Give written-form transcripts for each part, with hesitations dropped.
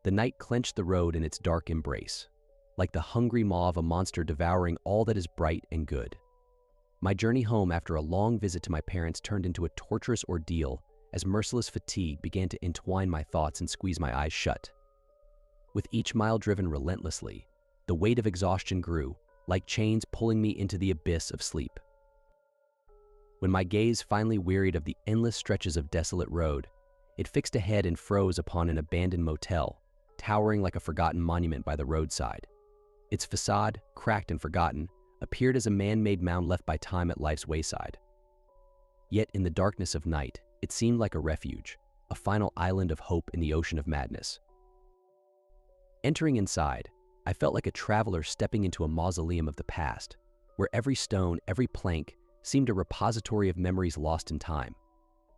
The night clenched the road in its dark embrace, like the hungry maw of a monster devouring all that is bright and good. My journey home after a long visit to my parents turned into a torturous ordeal as merciless fatigue began to entwine my thoughts and squeeze my eyes shut. With each mile driven relentlessly, the weight of exhaustion grew, like chains pulling me into the abyss of sleep. When my gaze finally wearied of the endless stretches of desolate road, it fixed ahead and froze upon an abandoned motel, towering like a forgotten monument by the roadside. Its facade, cracked and forgotten, appeared as a man-made mound left by time at life's wayside. Yet in the darkness of night, it seemed like a refuge, a final island of hope in the ocean of madness. Entering inside, I felt like a traveler stepping into a mausoleum of the past, where every stone, every plank, seemed a repository of memories lost in time.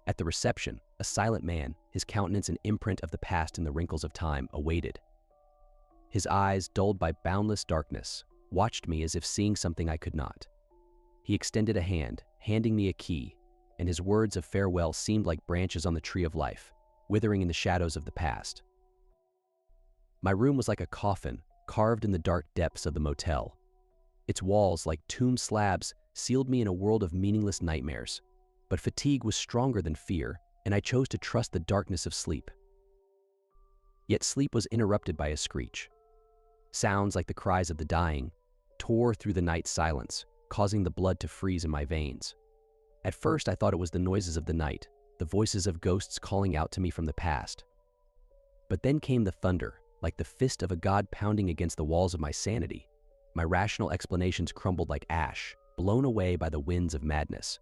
At the reception, a silent man, his countenance an imprint of the past in the wrinkles of time, awaited. His eyes, dulled by boundless darkness, watched me as if seeing something I could not. He extended a hand, handing me a key, and his words of farewell seemed like branches on the tree of life, withering in the shadows of the past. My room was like a coffin, carved in the dark depths of the motel. Its walls, like tomb slabs, sealed me in a world of meaningless nightmares. But fatigue was stronger than fear, and I chose to trust the darkness of sleep. Yet sleep was interrupted by a screech. Sounds like the cries of the dying tore through the night silence, causing the blood to freeze in my veins. At first, I thought it was the noises of the night, the voices of ghosts calling out to me from the past. But then came the thunder, like the fist of a god pounding against the walls of my sanity. My rational explanations crumbled like ash, blown away by the winds of madness.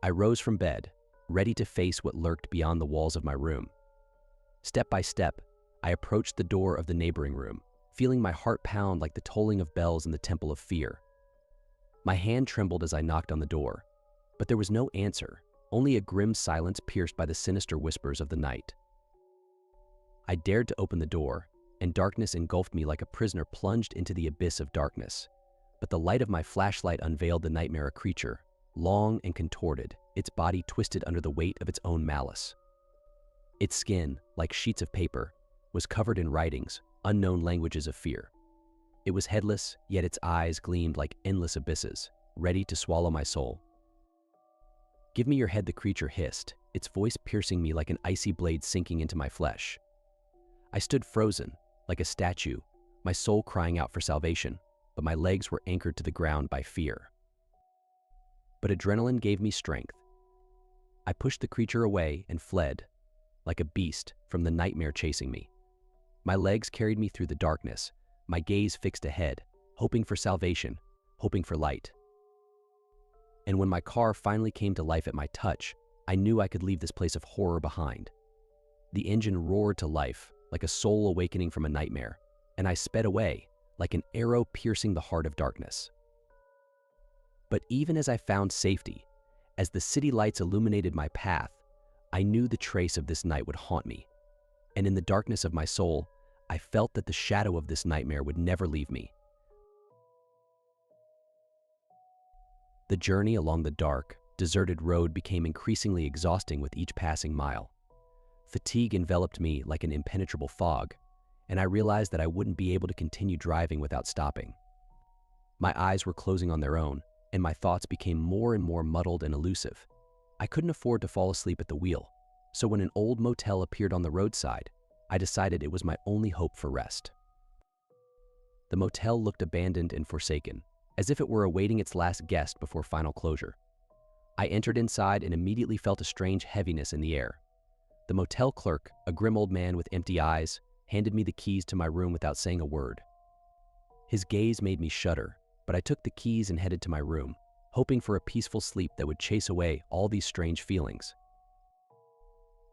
I rose from bed, ready to face what lurked beyond the walls of my room. Step by step, I approached the door of the neighboring room, feeling my heart pound like the tolling of bells in the temple of fear. My hand trembled as I knocked on the door, but there was no answer, only a grim silence pierced by the sinister whispers of the night. I dared to open the door, and darkness engulfed me like a prisoner plunged into the abyss of darkness. But the light of my flashlight unveiled the nightmare creature, long and contorted, its body twisted under the weight of its own malice. Its skin, like sheets of paper, was covered in writings, unknown languages of fear. It was headless, yet its eyes gleamed like endless abysses, ready to swallow my soul. "Give me your head," the creature hissed, its voice piercing me like an icy blade sinking into my flesh. I stood frozen, like a statue, my soul crying out for salvation, but my legs were anchored to the ground by fear. But adrenaline gave me strength. I pushed the creature away and fled, like a beast, from the nightmare chasing me. My legs carried me through the darkness, my gaze fixed ahead, hoping for salvation, hoping for light. And when my car finally came to life at my touch, I knew I could leave this place of horror behind. The engine roared to life, like a soul awakening from a nightmare, and I sped away, like an arrow piercing the heart of darkness. But even as I found safety, as the city lights illuminated my path, I knew the trace of this night would haunt me. And in the darkness of my soul, I felt that the shadow of this nightmare would never leave me. The journey along the dark, deserted road became increasingly exhausting with each passing mile. Fatigue enveloped me like an impenetrable fog, and I realized that I wouldn't be able to continue driving without stopping. My eyes were closing on their own, and my thoughts became more and more muddled and elusive. I couldn't afford to fall asleep at the wheel, so when an old motel appeared on the roadside, I decided it was my only hope for rest. The motel looked abandoned and forsaken, as if it were awaiting its last guest before final closure. I entered inside and immediately felt a strange heaviness in the air. The motel clerk, a grim old man with empty eyes, handed me the keys to my room without saying a word. His gaze made me shudder, but I took the keys and headed to my room, hoping for a peaceful sleep that would chase away all these strange feelings.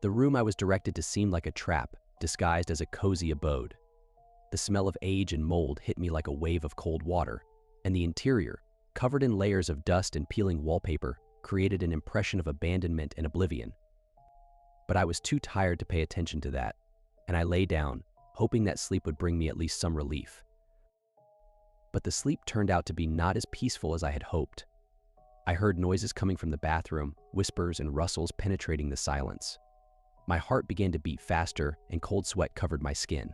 The room I was directed to seemed like a trap, disguised as a cozy abode. The smell of age and mold hit me like a wave of cold water, and the interior, covered in layers of dust and peeling wallpaper, created an impression of abandonment and oblivion. But I was too tired to pay attention to that, and I lay down, hoping that sleep would bring me at least some relief. But the sleep turned out to be not as peaceful as I had hoped. I heard noises coming from the bathroom, whispers and rustles penetrating the silence. My heart began to beat faster and cold sweat covered my skin.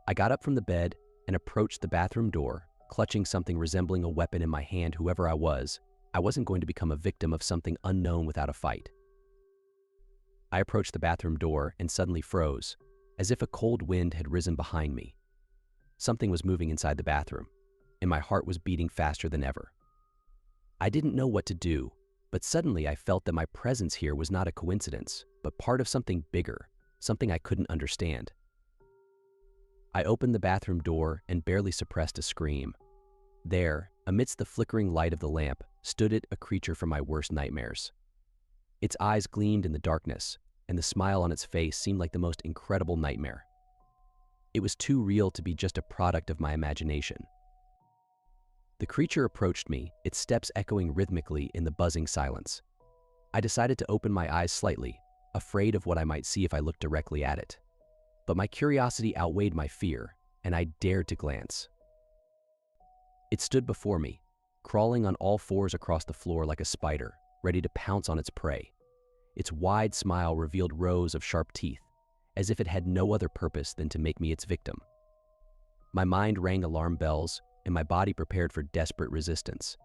I got up from the bed and approached the bathroom door, clutching something resembling a weapon in my hand. Whoever I wasn't going to become a victim of something unknown without a fight. I approached the bathroom door and suddenly froze, as if a cold wind had risen behind me. Something was moving inside the bathroom, and my heart was beating faster than ever. I didn't know what to do, but suddenly I felt that my presence here was not a coincidence, but part of something bigger, something I couldn't understand. I opened the bathroom door and barely suppressed a scream. There, amidst the flickering light of the lamp, stood a creature from my worst nightmares. Its eyes gleamed in the darkness, and the smile on its face seemed like the most incredible nightmare. It was too real to be just a product of my imagination. The creature approached me, its steps echoing rhythmically in the buzzing silence. I decided to open my eyes slightly, afraid of what I might see if I looked directly at it. But my curiosity outweighed my fear, and I dared to glance. It stood before me, crawling on all fours across the floor like a spider, ready to pounce on its prey. Its wide smile revealed rows of sharp teeth, as if it had no other purpose than to make me its victim. My mind rang alarm bells, and my body prepared for desperate resistance.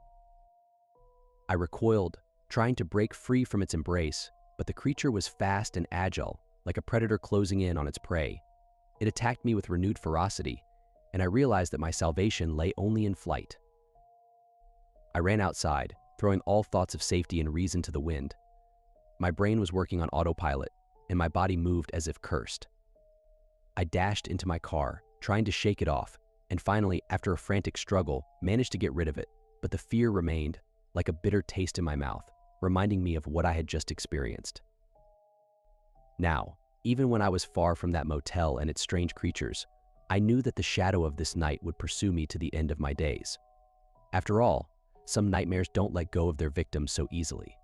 I recoiled, trying to break free from its embrace, but the creature was fast and agile, like a predator closing in on its prey. It attacked me with renewed ferocity, and I realized that my salvation lay only in flight. I ran outside, throwing all thoughts of safety and reason to the wind. My brain was working on autopilot, and my body moved as if cursed. I dashed into my car, trying to shake it off, and finally, after a frantic struggle, managed to get rid of it, but the fear remained, like a bitter taste in my mouth, reminding me of what I had just experienced. Now, even when I was far from that motel and its strange creatures, I knew that the shadow of this night would pursue me to the end of my days. After all, some nightmares don't let go of their victims so easily.